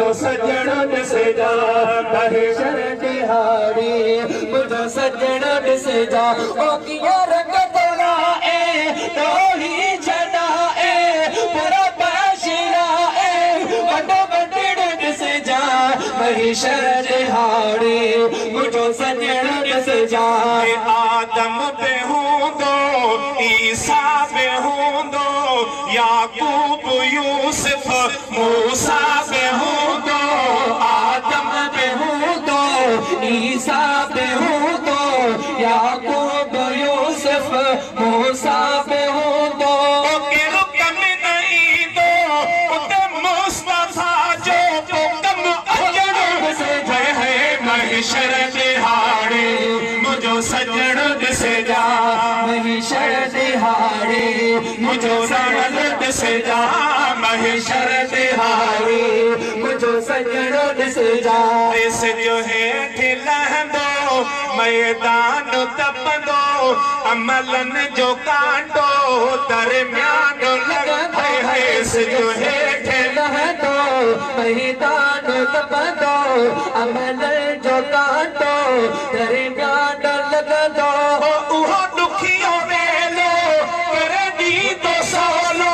मुझो सजणो ॾिसे जा महशर दिहाड़ी मुझो सजणो ॾिसे जा ओ कीअं रंग तोड़ा तोही छॾा पूरा बाशिरा वॾो वॾड़ो ॾिसे जा महशर दिहाड़ी मुझो सजणो ॾिसे जा आदम पे हूंदो ईसा पे हूंदो याकूब यूसुफ मूसा पे हूंदो आदम पे हूंदो ईसा पे हूंदो याकूब यूसुफ मूसा पे हूंदो कहिड़ो कम न ईंदो उते मुस्तफा जो कम अचणो ॾिसे है महशर दिहाड़ी मुझो सजणो ॾिसे जा महशर दिहाड़ी मुझो सजणो ॾिसे जा महशर दिहाड़ी मुझो सजणो ॾिसे जा इस जो हेठि लहंदो मैदान तपंदो अमलन जो कांटो दरमियान लॻंदो इस जो हेठि लहंदो मैदान तपंदो अमल जो कांटो दरमियान लॻंदो उहो ॾुखियो वेलो कर ॾींदो सवलो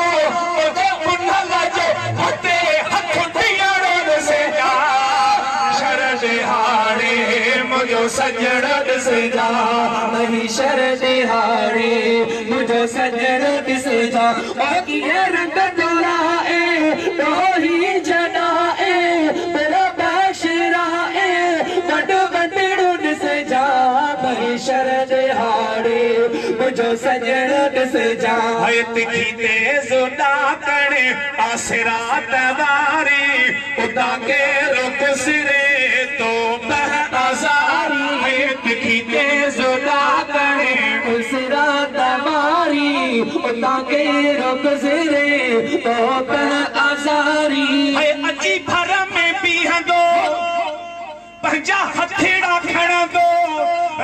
उन जो हुते हथ ॾियणो ॾिसे जा शर दिहाड़ी मुझो सजणो ॾिसे जा महशर दिहाड़ी मुझो सजणो ॾिसे जा कीअं रंग तोड़ा तोही छॾा पूरा बाशिरा वॾो वॾड़ो ॾिसे जा महशर दिहाड़ी मुझो सजणो ॾिसे जा है तिखी तेज़ ॾाकण आसिरात वारी उतां केरो गुज़रे तो बह आज़ारी है तिखी तेज़ ॾाकण आसिरात वारी उतां केरो गुज़रे तो बह आज़ारी है अची भर में बीहंदो पंहिंजा हथेड़ा खणंदो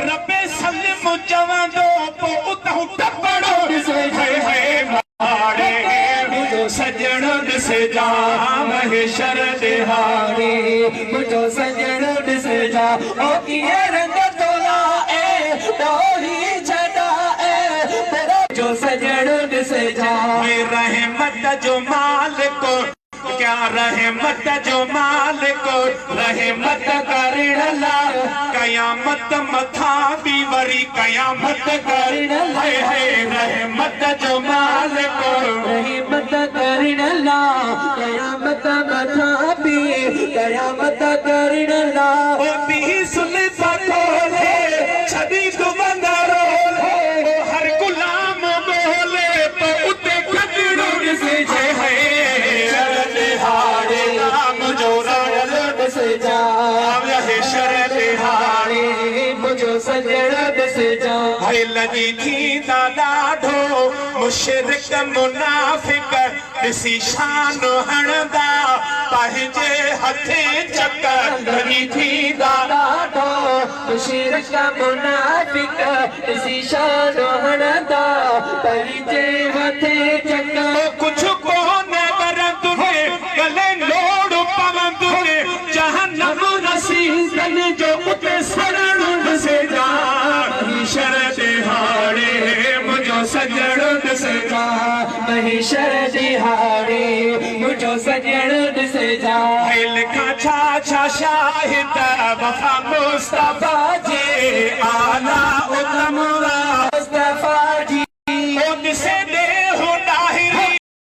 रबे सलिम चवंदो पोइ उतां टपणो ॾिसे है माड़े मुझो सजणो ॾिसे जा महशर दिहाड़ी मुझो सजणो ॾिसे जा ओ कीअं रंग तोड़ा तोही छॾा मुझो सजणो ॾिसे जा रहमत जो मालिक क्या रहमत जो मालिक रहमत करण ला कयामत मथा भी वरी कयामत करण है रहमत जो मालिक रहमत करण ला कयामत मथा भी कयामत करण ला ओ भी सुन सकोले छदी दुबंदा रोले ओ हर गुलाम बोले तो उते कदड़ो ॾिसे है ॾिसे जा महशर दिहाड़ी मुझो सजणो ॾिसे जा लॻी थींदा ॾाढो मुशरिक मुनाफ़िक ॾिसी शान हणंदा पंहिंजे हथे चकर लॻी थींदा ॾाढो मुशरिक मुनाफ़िक ॾिसी शान हणंदा पंहिंजे हथे चकर कुझु कोन वरंदुरे गले लोड़ पवंदुरे जहन्नम रसीदन जो उते सड़णो ॾिसे जा महशर दिहाड़ी मुझो सजणो ॾिसे जा महशर दिहाड़ी मुझो सजणो ॾिसे जा लिखा छा छा शाहिद वफ़ा मुस्तफा जे आला